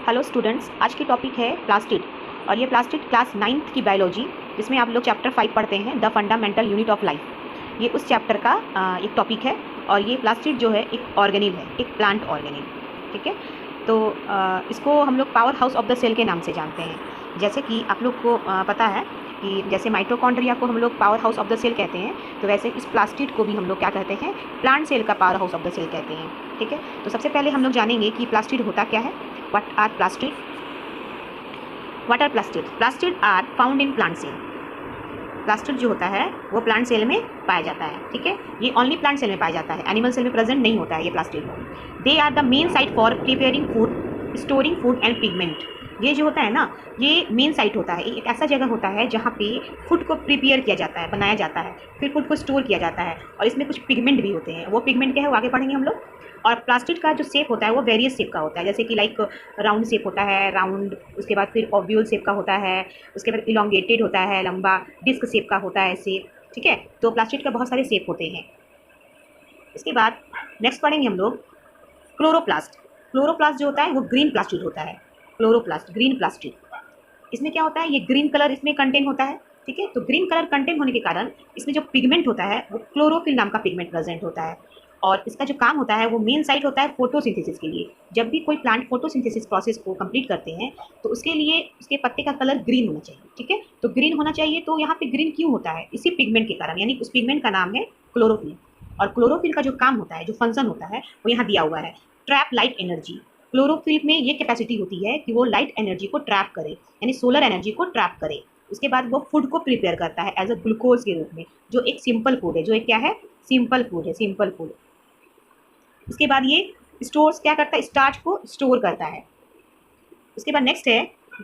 Hello students, आज की topic है प्लास्टिड और ये प्लास्टिड क्लास 9th की बायोलॉजी जिसमें आप लोग चैप्टर 5 पढ़ते हैं the fundamental unit of life. ये उस चैप्टर का एक टॉपिक है और ये प्लास्टिड जो है एक ऑर्गेनिल है, एक प्लांट ऑर्गेनिल। ठीक है, तो इसको हम लोग powerhouse of the cell के नाम से जानते हैं। जैसे कि आप लोग को पता है कि जैसे माइटोकॉन्ड्रिया को हम लोग powerhouse of the cell कहते हैं, तो वैसे इस प्लास्टिड को भी हम लोग क्या कहते हैं, प्लांट सेल का powerhouse of the cell कहते हैं। ठीक है, तो सबसे पहले हम लोग जानेंगे कि प्लास्टिड होता क्या है। What are plastid? What are plastid? Plastid are found in plant cell. Plastid जो होता है वो प्लांट सेल में पाया जाता है। ठीक है, ये ओनली प्लांट सेल में पाया जाता है, एनिमल सेल में प्रेजेंट नहीं होता है ये plastid. They are the main site for preparing food, storing food and pigment. ये जो होता है ना, ये मेन साइट होता है, एक ऐसा जगह होता है जहाँ पे फूड को प्रिपेयर किया जाता है, बनाया जाता है, फिर फूड को स्टोर किया जाता है और इसमें कुछ पिगमेंट भी होते हैं। वो पिगमेंट क्या है वो आगे पढ़ेंगे हम लोग। और प्लास्टिड का जो शेप होता है वो वेरियस शेप का होता है, जैसे कि लाइक राउंड शेप होता है, राउंड, उसके बाद फिर ओव्यूल शेप का होता है, उसके बाद इलोंगेटेड होता है, लंबा डिस्क शेप का होता है ऐसे। ठीक है, तो प्लास्टिड का बहुत सारे शेप होते हैं। इसके बाद नेक्स्ट पढ़ेंगे हम लोग क्लोरोप्लास्ट। क्लोरोप्लास्ट जो होता है वो ग्रीन प्लास्टिड होता है। क्लोरोप्लास्ट ग्रीन प्लास्टिड, इसमें क्या होता है, ये ग्रीन कलर इसमें कंटेन होता है। ठीक है, तो ग्रीन कलर कंटेन होने के कारण इसमें जो पिगमेंट होता है वो क्लोरोफिल नाम का पिगमेंट प्रेजेंट होता है। और इसका जो काम होता है वो मेन साइट होता है फोटोसिंथेसिस के लिए। जब भी कोई प्लांट फोटोसिंथेसिस प्रोसेस को कंप्लीट करते हैं तो उसके लिए उसके पत्ते का कलर ग्रीन होना चाहिए। ठीक है, तो ग्रीन होना चाहिए, तो यहाँ पे ग्रीन क्यों होता है, इसी पिगमेंट के कारण, यानी उस पिगमेंट का नाम है क्लोरोफिल। और क्लोरोफिल का जो काम होता है, जो फंक्शन होता है, वो यहाँ दिया हुआ है, ट्रैप लाइट एनर्जी। क्लोरोफिल में ये कैपेसिटी होती है कि वो लाइट एनर्जी को ट्रैप करे, यानी सोलर एनर्जी को ट्रैप करे। उसके बाद वो फूड को प्रिपेयर करता है एज अ ग्लूकोज के रूप में, जो एक सिंपल फूड है, जो एक क्या है, सिंपल फूड है, सिंपल फूड। उसके बाद ये स्टोर्स क्या करता है, स्टार्च को स्टोर करता है। उसके बाद नेक्स्ट है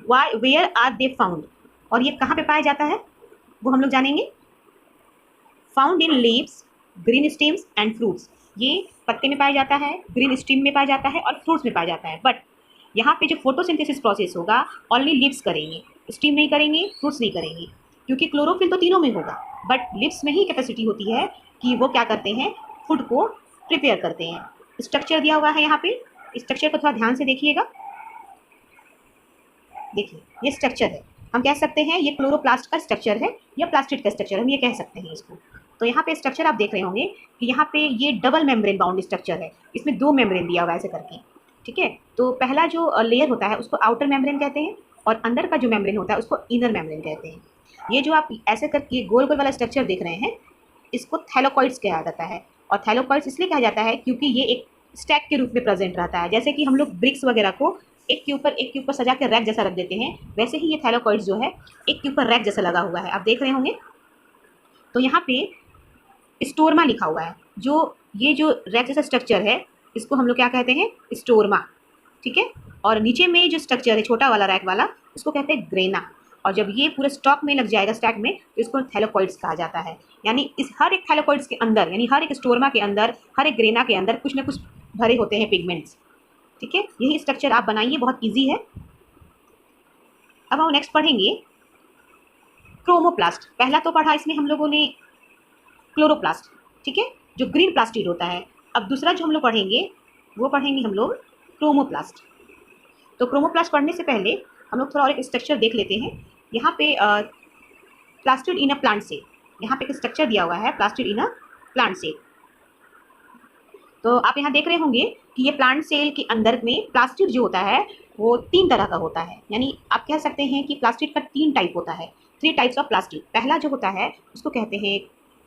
why where are they found, और ये कहाँ पे पाया जाता है वो हम लोग जानेंगे। Found in leaves, green stems and fruits. ये पत्ते में पाया जाता है, ग्रीन स्टेम में पाया जाता है और फ्रूट्स में पाया जाता है। बट यहाँ पे जो फोटोसिंथेसिस प्रोसेस होगा ओनली लिव्स करेंगे, स्टीम नहीं करेंगे, फ्रूट्स नहीं करेंगे, क्योंकि क्लोरोफिल तो तीनों में होगा, बट लिव्स में ही कैपेसिटी होती है कि वो क्या करते हैं, फूड को प्रिपेयर करते हैं। स्ट्रक्चर दिया हुआ है यहाँ पे, स्ट्रक्चर को थोड़ा ध्यान से देखिएगा। देखिए ये स्ट्रक्चर है, हम कह सकते हैं ये क्लोरोप्लास्ट का स्ट्रक्चर है या प्लास्टिड का स्ट्रक्चर, हम ये कह सकते हैं इसको। तो यहाँ पे स्ट्रक्चर आप देख रहे होंगे कि यहाँ पे ये डबल मेम्ब्रेन बाउंड स्ट्रक्चर है, इसमें 2 मेम्ब्रेन दिया हुआ है ऐसे करके। ठीक है, तो पहला जो लेयर होता है उसको आउटर मेम्ब्रेन कहते हैं और अंदर का जो मेम्ब्रेन होता है उसको इनर मेम्ब्रेन कहते हैं। ये जो आप ऐसे करके गोल गोल वाला स्ट्रक्चर देख रहे हैं इसको थैलोकॉइड्स कहा जाता है। और थैलोकॉइड्स इसलिए कहा जाता है क्योंकि ये एक स्टैक के रूप में प्रेजेंट रहता है, जैसे कि हम लोग ब्रिक्स वगैरह को एक के ऊपर सजा के रैक जैसा रख देते हैं, वैसे ही ये थैलोकॉइड्स जो है एक के ऊपर रैक जैसा लगा हुआ है, आप देख रहे होंगे। तो यहाँ पे स्टोरमा लिखा हुआ है, जो ये जो रैक जैसा स्ट्रक्चर है इसको हम लोग क्या कहते हैं, स्टोरमा। ठीक है, और नीचे में जो स्ट्रक्चर है छोटा वाला रैक वाला उसको कहते हैं ग्रेना। और जब ये पूरे स्टॉक में लग जाएगा स्टैक में तो इसको थैलोकॉइड्स कहा जाता है। यानी इस हर एक थैलोकॉइड्स के अंदर, यानी हर एक स्टोरमा के अंदर, हर एक ग्रेना के अंदर कुछ ना कुछ भरे होते हैं पिगमेंट्स। ठीक है, यही स्ट्रक्चर आप बनाइए, बहुत ईजी है। अब हम नेक्स्ट पढ़ेंगे क्रोमोप्लास्ट। पहला तो पढ़ा इसमें हम लोगों ने क्लोरोप्लास्ट, ठीक है, जो ग्रीन प्लास्टिड होता है। अब दूसरा जो हम लोग पढ़ेंगे वो पढ़ेंगे हम लोग क्रोमोप्लास्ट। तो क्रोमोप्लास्ट पढ़ने से पहले हम लोग थोड़ा और एक स्ट्रक्चर देख लेते हैं। यहाँ पे plastid in a plant cell, यहाँ पे एक स्ट्रक्चर दिया हुआ है plastid in a plant cell. तो आप यहाँ देख रहे होंगे कि ये प्लांट सेल के अंदर में प्लास्टिड जो होता है वो 3 तरह का होता है, यानी आप कह सकते हैं कि प्लास्टिड का 3 टाइप होता है, 3 टाइप्स ऑफ प्लास्टिड। पहला जो होता है उसको कहते हैं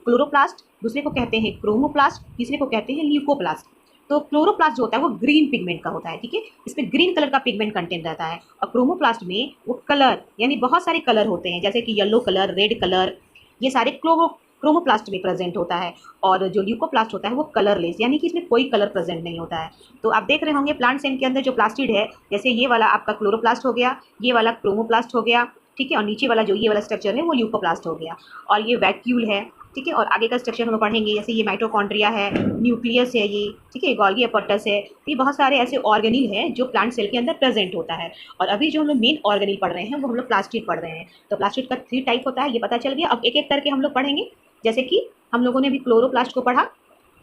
क्लोरोप्लास्ट, दूसरे को कहते हैं क्रोमोप्लास्ट, तीसरे को कहते हैं ल्यूकोप्लास्ट। तो क्लोरोप्लास्ट जो होता है वो ग्रीन पिगमेंट का होता है, ठीक है, इसमें ग्रीन कलर का पिगमेंट कंटेंट रहता है। और क्रोमोप्लास्ट में वो कलर, यानी बहुत सारे कलर होते हैं, जैसे कि येलो कलर, रेड कलर, ये सारे क्रोमोप्लास्ट में प्रेजेंट होता है। और जो ल्यूकोप्लास्ट होता है वो कलरलेस, यानी कि इसमें कोई कलर प्रेजेंट नहीं होता है। तो आप देख रहे होंगे प्लांट सेल के अंदर जो प्लास्टिड है, जैसे ये वाला आपका क्लोरोप्लास्ट हो गया, ये वाला क्रोमोप्लास्ट हो गया, ठीक है, और नीचे वाला जो ये वाला स्ट्रक्चर है वो ल्यूकोप्लास्ट हो गया, और ये वैक्यूल है। ठीक है, और आगे का स्ट्रक्चर हम लोग पढ़ेंगे, जैसे ये माइटोकॉन्ड्रिया है, न्यूक्लियस है ये, ठीक है, गोल्गी एपोर्टस है। ये बहुत सारे ऐसे ऑर्गेनिल हैं जो प्लांट सेल के अंदर प्रेजेंट होता है। और अभी जो हम लोग मेन ऑर्गेनिल पढ़ रहे हैं वो हम लोग प्लास्टिड पढ़ रहे हैं। तो प्लास्टिड का 3 टाइप होता है, ये पता चल गया। अब एक एक करके हम लोग पढ़ेंगे, जैसे कि हम लोगों ने अभी क्लोरोप्लास्ट को पढ़ा,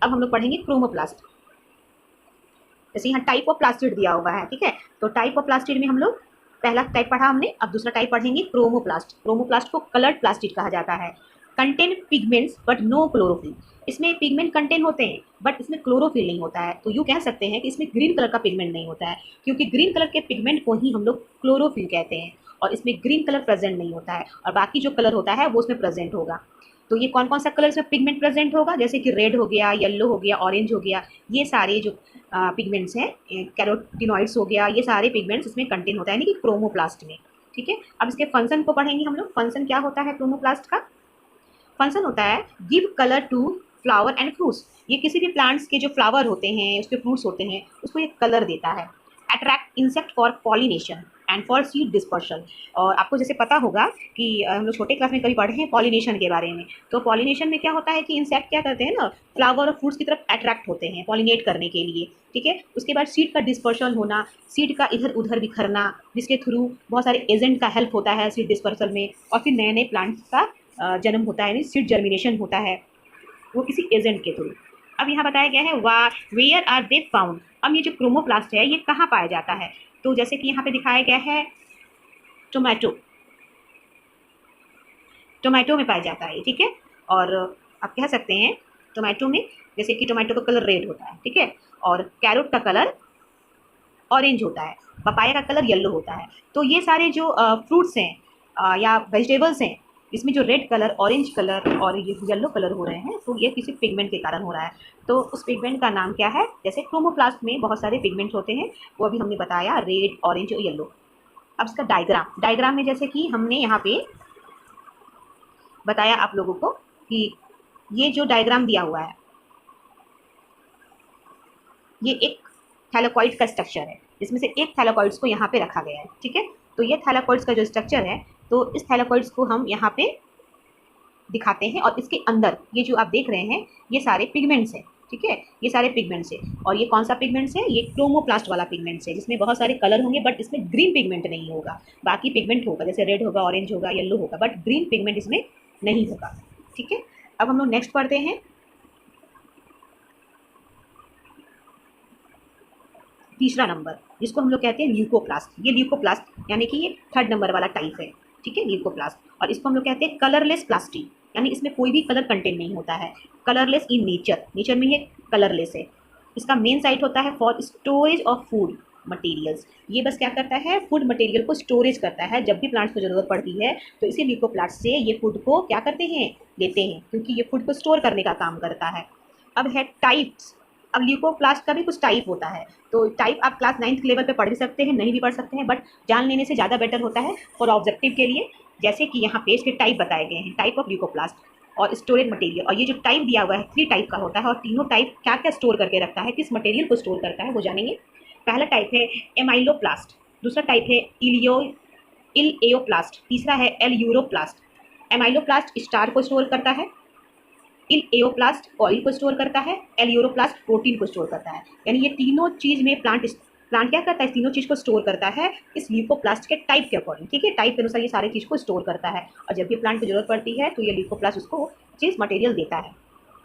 अब हम लोग पढ़ेंगे क्रोमोप्लास्ट। जैसे यहाँ टाइप ऑफ प्लास्टिड दिया हुआ है, ठीक है। तो टाइप ऑफ प्लास्टिड में हम लोग पहला टाइप पढ़ा हमने, अब दूसरा टाइप पढ़ेंगे क्रोमोप्लास्ट। क्रोमोप्लास्ट को कलर्ड प्लास्टिड कहा जाता है। Contain pigments but no chlorophyll. इसमें पिगमेंट कंटेन होते हैं बट इसमें क्लोरोफिल नहीं होता है। तो यूँ कह सकते हैं कि इसमें ग्रीन कलर का पिगमेंट नहीं होता है, क्योंकि ग्रीन कलर के पिगमेंट को ही हम लोग क्लोरोफिल कहते हैं, और इसमें ग्रीन कलर प्रेजेंट नहीं होता है, और बाकी जो कलर होता है वो उसमें प्रेजेंट होगा। तो ये कौन कौन सा कलर इसमें पिगमेंट प्रेजेंट होगा, जैसे कि रेड हो गया, येलो हो गया, ऑरेंज हो गया, ये सारे जो पिगमेंट्स हैं, कैरोटिनॉइड्स हो गया, ये सारे पिगमेंट्स इसमें कंटेन होता है, यानी कि क्रोमोप्लास्ट में, ठीक है। अब इसके फंक्शन को पढ़ेंगे हम लोग। फंक्शन क्या होता है क्रोमोप्लास्ट का? फंक्शन होता है give colour to flower and fruits. ये किसी भी प्लांट्स के जो फ्लावर होते हैं, उसके फ्रूट्स होते हैं, उसको ये कलर देता है। Attract insect for pollination and for seed dispersion. और आपको जैसे पता होगा कि हम लोग छोटे क्लास में कभी पढ़े हैं पॉलिनेशन के बारे में। तो पॉलिनेशन में क्या होता है कि इंसेक्ट क्या करते हैं ना, फ्लावर और फ्रूट्स की तरफ अट्रैक्ट होते हैं पॉलिनेट करने के लिए, ठीक है। उसके बाद सीड का डिस्पर्शन होना, सीड का इधर उधर बिखरना, जिसके थ्रू बहुत सारे एजेंट का हेल्प होता है सीड डिस्पर्सल में, और फिर नए नए प्लांट्स का जन्म होता है, यानी सीड जर्मिनेशन होता है, वो किसी एजेंट के थ्रू। अब यहाँ बताया गया है वेयर आर दे फाउंड। अब ये जो क्रोमोप्लास्ट है ये कहाँ पाया जाता है? तो जैसे कि यहाँ पे दिखाया गया है टोमेटो, टोमेटो में पाया जाता है, ठीक है। और आप कह सकते हैं टोमेटो में, जैसे कि टोमेटो का कलर रेड होता है, ठीक है, और कैरोट का कलर ऑरेंज होता है, पपाया का कलर येलो होता है। तो ये सारे जो फ्रूट्स हैं या वेजिटेबल्स हैं, इसमें जो रेड कलर, ऑरेंज कलर और ये येलो कलर हो रहे हैं, तो ये किसी पिगमेंट के कारण हो रहा है। तो उस पिगमेंट का नाम क्या है? जैसे क्रोमोप्लास्ट में बहुत सारे पिगमेंट्स होते हैं, वो अभी हमने बताया, रेड, ऑरेंज और येलो। अब इसका डायग्राम में जैसे कि हमने यहाँ पे बताया आप लोगों को कि ये जो डायग्राम दिया हुआ है, ये एक थैलाकॉइड का स्ट्रक्चर है, जिसमें से एक थैलाकॉइड्स को यहाँ पे रखा गया है, ठीक है। तो ये थैलाकॉइड्स का जो स्ट्रक्चर है, तो इस थैलाकॉइड्स को हम यहाँ पे दिखाते हैं, और इसके अंदर ये जो आप देख रहे हैं ये सारे पिगमेंट्स हैं, ठीक है, ये सारे पिगमेंट्स है। और ये कौन सा पिगमेंट्स है? ये क्रोमोप्लास्ट वाला पिगमेंट्स है, जिसमें बहुत सारे कलर होंगे बट इसमें ग्रीन पिगमेंट नहीं होगा। बाकी पिगमेंट होगा, जैसे रेड होगा, ऑरेंज होगा, येलो होगा, बट ग्रीन पिगमेंट इसमें नहीं होगा, ठीक है। अब हम लोग नेक्स्ट पढ़ते हैं तीसरा नंबर, जिसको हम लोग कहते हैं ल्यूकोप्लास्ट। ये ल्यूकोप्लास्ट यानी कि ये थर्ड नंबर वाला टाइप है, ठीक है, ल्यूकोप्लास्ट। और इसको हम लोग कहते हैं कलरलेस प्लास्टिक, यानी इसमें कोई भी कलर कंटेंट नहीं होता है। कलरलेस इन नेचर, नेचर में ये कलरलेस है। इसका मेन साइट होता है for storage of food materials. ये बस क्या करता है? फूड मटेरियल को स्टोरेज करता है। जब भी प्लांट्स को ज़रूरत पड़ती है तो इसी ल्यूकोप्लास्ट से ये फूड को क्या करते हैं? लेते हैं, क्योंकि ये फूड को स्टोर करने का काम करता है। अब है टाइप्स। अब ल्यूकोप्लास्ट का भी कुछ टाइप होता है, तो टाइप आप क्लास 9th लेवल पे पढ़ भी सकते हैं, नहीं भी पढ़ सकते हैं, बट जान लेने से ज़्यादा बेटर होता है फॉर ऑब्जेक्टिव के लिए। जैसे कि यहाँ पे इसके टाइप बताए गए हैं, टाइप ऑफ ल्यूकोप्लास्ट और स्टोरेज मटेरियल। और ये जो टाइप दिया हुआ है 3 टाइप का होता है, और तीनों टाइप क्या क्या स्टोर करके रखता है, किस मटेरियल को स्टोर करता है, वो जानेंगे। पहला टाइप है एमाइलोप्लास्ट, दूसरा टाइप है इलएयोप्लास्ट, तीसरा है एल यूरोप्लास्ट। एमाइलोप्लास्ट स्टार को स्टोर करता है, इलएयोप्लास्ट ऑयल को स्टोर करता है, एल यूरोप्लास्ट प्रोटीन को स्टोर करता है। यानी ये तीनों चीज़ में प्लांट क्या करता है? तीनों चीज़ को स्टोर करता है इस ल्यूकोप्लास्ट के टाइप के अकॉर्डिंग, ठीक है। टाइप के अनुसार ये सारी चीज़ को स्टोर करता है, और जब भी प्लांट की जरूरत पड़ती है तो ये ल्यूकोप्लास्ट उसको चीज़ मटेरियल देता है।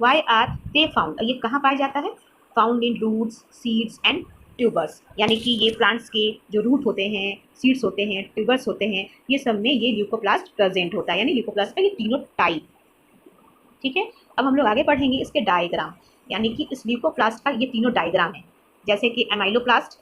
Why are they found? ये कहाँ पाया जाता है? Found in roots, seeds and tubers. यानी कि ये प्लांट्स के जो रूट होते हैं, सीड्स होते हैं, ट्यूबर्स होते हैं, ये सब में ये ल्यूकोप्लास्ट प्रेजेंट होता है, यानी ल्यूकोप्लास्ट का ये तीनों टाइप, ठीक है। अब हम लोग आगे पढ़ेंगे इसके डायग्राम, यानी कि इस ल्यूकोप्लास्ट का ये तीनों डायग्राम है, जैसे कि amyloplast,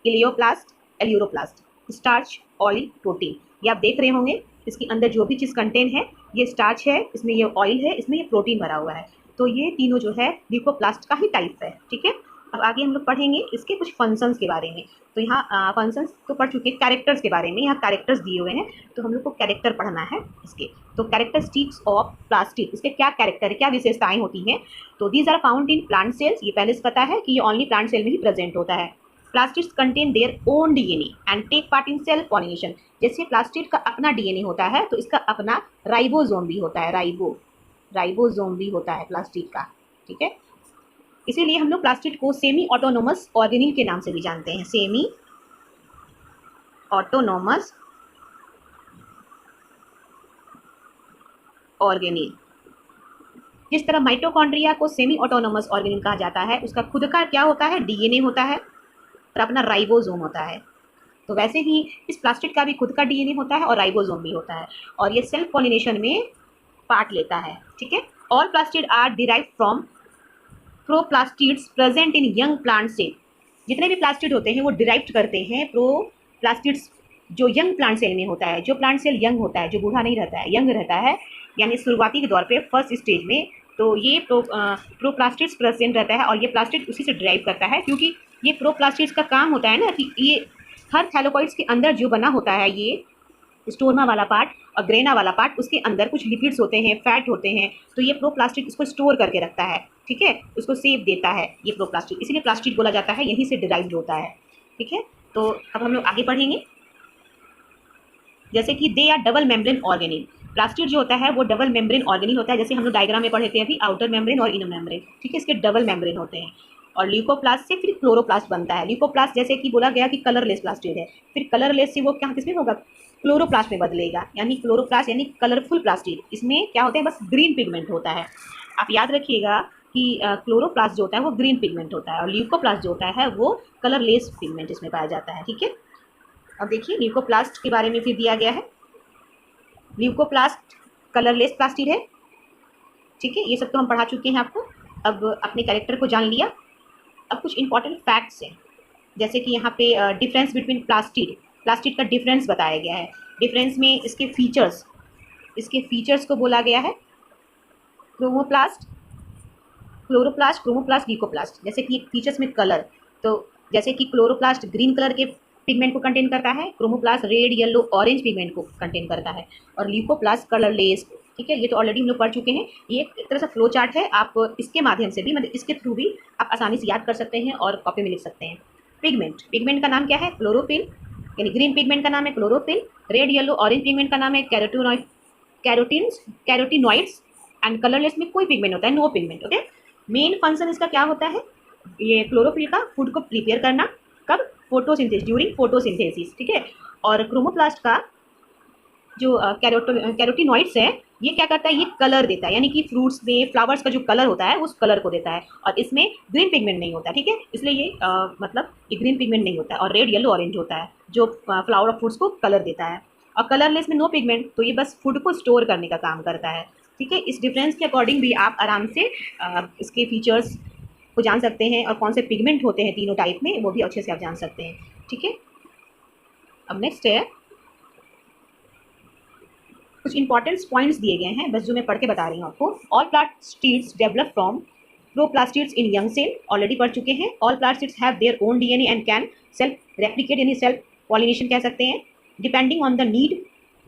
elaioplast, aleuroplast, starch, oil, protein. ये आप देख रहे होंगे, इसके अंदर जो भी चीज़ कंटेन है, ये स्टार्च है, इसमें ये ऑयल है, इसमें ये प्रोटीन भरा हुआ है। तो ये तीनों जो है ल्यूकोप्लास्ट का ही टाइप है, ठीक है। अब आगे हम लोग पढ़ेंगे इसके कुछ फंक्शंस के बारे में। तो यहाँ फंक्शंस तो पढ़ चुके हैं, कैरेक्टर्स के बारे में यहाँ कैरेक्टर्स दिए हुए हैं, तो हम लोग को कैरेक्टर पढ़ना है इसके। तो कैरेक्टरिस्टिक्स ऑफ प्लास्टिक, इसके क्या कैरेक्टर है, क्या विशेषताएं होती हैं? तो these are found in plant cells. ये पहले से पता है कि ये ओनली प्लांट सेल में ही प्रेजेंट होता है। Plastids contain their own DNA and take part in cell pollination. जैसे प्लास्टिड का अपना डीएनए होता है, तो इसका अपना राइबोसोम भी होता है, राइबोसोम भी होता है प्लास्टिड का, ठीक है। इसीलिए हम लोग प्लास्टिड को सेमी ऑटोनोमस ऑर्गेनिल के नाम से भी जानते हैं, सेमी ऑटोनोमस ऑर्गेनिल, जिस तरह माइटोकॉन्ड्रिया को सेमी ऑटोनोमस ऑर्गेनल कहा जाता है, उसका खुद का क्या होता है, डीएनए होता है और अपना राइबोसोम होता है। तो वैसे ही इस प्लास्टिड का भी खुद का डीएनए होता है और राइबोसोम भी होता है, और ये सेल्फ पॉलिनेशन में पार्ट लेता है। ठीक है, all plastid are derived from proplastids present in young plant cell. जितने भी प्लास्टिड होते हैं वो डिराइव्ड करते हैं प्रोप्लास्टिड्स जो यंग प्लांट सेल में होता है। जो प्लांट सेल यंग होता है, जो बूढ़ा नहीं रहता है, यंग रहता है, यानी शुरुआती के दौर पे फर्स्ट स्टेज में, तो ये प्रोप्लास्टिड्स प्रेजेंट रहता है और ये प्लास्टिड उसी से डिराइव करता है, क्योंकि ये प्रोप्लास्टिड्स का काम होता है ना कि ये हर थैलोकॉइड्स के अंदर जो बना होता है, ये स्टोरमा वाला पार्ट और ग्रेना वाला पार्ट, उसके अंदर कुछ लिपिड्स होते हैं, फैट होते हैं, तो ये प्रोप्लास्टिड इसको स्टोर करके रखता है। ठीक है, उसको सेव देता है ये प्रोप्लास्टिड, इसीलिए प्लास्टिड बोला जाता है, यहीं से डिराइव्ड होता है। ठीक है, तो अब हम लोग आगे पढ़ेंगे। जैसे कि they are double membrane organelle. Plastid जो होता है वो डबल मेम्ब्रेन ऑर्गेनिल होता है, जैसे हम लोग डायग्राम में पढ़े थे अभी, आउटर मेम्ब्रेन और इनर मेम्ब्रेन। ठीक है, इसके डबल मेम्ब्रेन होते हैं। और ल्यूकोप्लास्ट से फिर क्लोरोप्लास्ट बनता है। ल्यूकोप्लास्ट जैसे कि बोला गया कि कलरलेस प्लास्टिड है, फिर कलरलेस से वो क्या किसमें होगा, क्लोरोप्लास्ट में बदलेगा, यानी क्लोरोप्लास्ट यानी कलरफुल प्लास्टिड। इसमें क्या होता है, बस ग्रीन पिगमेंट होता है। आप याद रखिएगा कि क्लोरोप्लास्ट जो होता है वो ग्रीन पिगमेंट होता है, और ल्यूकोप्लास्ट जो होता है वो कलरलेस पिगमेंट इसमें पाया जाता है। ठीक है, अब देखिए ल्यूकोप्लास्ट के बारे में फिर दिया गया है। ल्यूकोप्लास्ट कलरलेस प्लास्टिड है। ठीक है, ये सब तो हम पढ़ा चुके हैं आपको। अब अपने कैरेक्टर को जान लिया, अब कुछ इंपॉर्टेंट फैक्ट्स हैं। जैसे कि यहाँ पे डिफरेंस बिटवीन प्लास्टिड का डिफरेंस बताया गया है। डिफरेंस में इसके फीचर्स को बोला गया है क्रोमोप्लास्ट, क्लोरोप्लास्ट, क्रोमोप्लास्ट, ल्यूकोप्लास्ट। जैसे कि फीचर्स में कलर, तो जैसे कि क्लोरोप्लास्ट ग्रीन कलर के पिगमेंट को कंटेन करता है, chromoplast red, yellow, orange pigment को कंटेन करता है, और ल्यूकोप्लास्ट कलरलेस। ठीक है, ये तो ऑलरेडी हम लोग पढ़ चुके हैं। ये एक तरह से फ्लो चार्ट है, आप इसके माध्यम से भी, मतलब इसके थ्रू भी आप आसानी से याद कर सकते हैं और कॉपी में लिख सकते हैं। पिगमेंट का नाम क्या है, क्लोरोफिल, यानी ग्रीन पिगमेंट का नाम है chlorophyll. Red, yellow, orange pigment का नाम है कैरोटीनॉइड्स। एंड कलरलेस में कोई पिगमेंट होता है, no pigment. Okay, main function इसका क्या होता है, ये क्लोरोफिल का फूड को प्रिपेयर करना, कब, फोटोसिंथेसिस, ड्यूरिंग फोटोसिंथेसिस। ठीक है, और क्रोमोप्लास्ट का जो कैरोटीनॉइड्स है, ये क्या करता है, ये कलर देता है, यानी कि फ्रूट्स में फ्लावर्स का जो कलर होता है उस कलर को देता है, और इसमें ग्रीन पिगमेंट नहीं होता। ठीक है, इसलिए ये मतलब ये ग्रीन पिगमेंट नहीं होता है, और रेड, येलो, ऑरेंज होता है जो फ्लावर ऑफ फ्रूट्स को कलर देता है। और कलरलेस में नो पिगमेंट, तो ये बस फूड को स्टोर करने का काम करता है। ठीक है, इस डिफरेंस के अकॉर्डिंग भी आप आराम से इसके फीचर्स को जान सकते हैं, और कौन से पिगमेंट होते हैं तीनों टाइप में, वो भी अच्छे से आप जान सकते हैं। ठीक है, अब नेक्स्ट है, कुछ इंपॉर्टेंट पॉइंट्स दिए गए हैं, बस जो मैं पढ़ के बता रही हूँ आपको। All plastids develop from proplastids in young cell, already पढ़ चुके हैं। All plastids have their own DNA and can self replicate, यानी सेल्फ पॉलिनेशन कह सकते हैं। Depending on the need,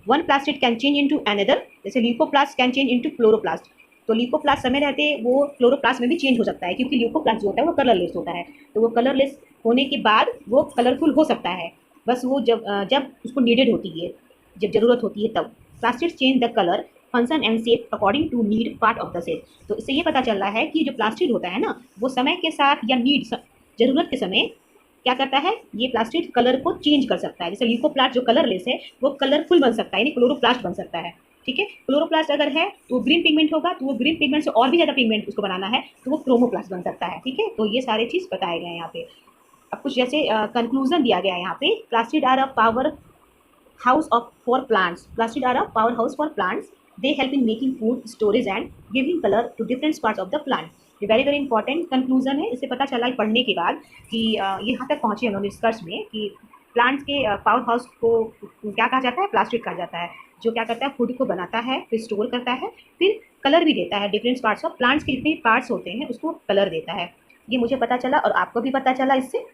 one plastid can change into another, जैसे leucoplast can change into chloroplast. तो leucoplast समय रहते वो क्लोरोप्लास्ट में भी चेंज हो सकता है, क्योंकि ल्यूकोप्लास्ट जो होता है वो कलरलेस होता है, तो वो कलरलेस होने के बाद वो कलरफुल हो सकता है, बस वो जब उसको नीडेड होती है, जब ज़रूरत होती है तब। Plastid change the colour, function and shape according to need part of the cell. तो इससे ये पता चल रहा है कि जो प्लास्टिड होता है ना, वो समय के साथ या नीड, ज़रूरत के समय क्या करता है, ये प्लास्टिड कलर को चेंज कर सकता है। जैसे ल्यूकोप्लास्ट जो कलरलेस है वो कलरफुल बन सकता है, यानी क्लोरोप्लास्ट बन सकता है। ठीक है, क्लोरोप्लास्ट अगर है तो ग्रीन पिगमेंट होगा, तो वो ग्रीन पिगमेंट से और भी ज़्यादा पिगमेंट उसको बनाना है, तो वो क्रोमोप्लास्ट बन सकता है। ठीक है, तो ये सारे चीज़ बताए गए हैं यहाँ पे। अब कुछ जैसे कंक्लूजन दिया गया है यहाँ पे, plastid are a power house of for plants. Plastid are a powerhouse for plants. They help in making food, storage and giving color to different parts of the plant. ये वेरी वेरी इंपॉर्टेंट कंक्लूजन है। इससे पता चला पढ़ने के बाद कि यहाँ तक पहुँचे उन्होंने निष्कर्ष में कि प्लांट्स के पावर हाउस को क्या कहा जाता है, प्लास्टिड कहा जाता है, जो क्या करता है, फूड को बनाता है, फिर स्टोर करता है, फिर कलर भी देता है। डिफरेंट पार्ट्स ऑफ प्लांट्स के जितने भी पार्ट्स होते हैं उसको कलर देता है। ये मुझे पता चला और आपको भी पता चला इससे,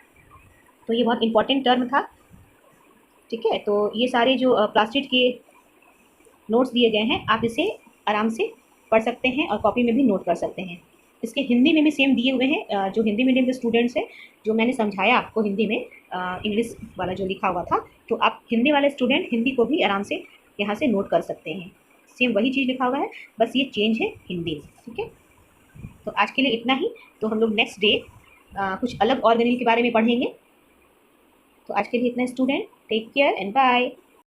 तो ये बहुत इंपॉर्टेंट टर्म था। ठीक है, तो ये सारे जो प्लास्टिड के नोट्स दिए गए हैं, आप इसे आराम से पढ़ सकते हैं और कॉपी में भी नोट कर सकते हैं। इसके हिंदी में भी सेम दिए हुए हैं, जो हिंदी मीडियम के स्टूडेंट्स हैं, जो मैंने समझाया आपको हिंदी में, इंग्लिश वाला जो लिखा हुआ था, तो आप हिंदी वाले स्टूडेंट हिंदी को भी आराम से यहाँ से नोट कर सकते हैं। सेम वही चीज़ लिखा हुआ है, बस ये चेंज है हिंदी में। ठीक है, तो आज के लिए इतना ही। तो हम लोग नेक्स्ट डे कुछ अलग ऑर्गेनिल के बारे में पढ़ेंगे। तो आज के लिए इतना student, take care and bye.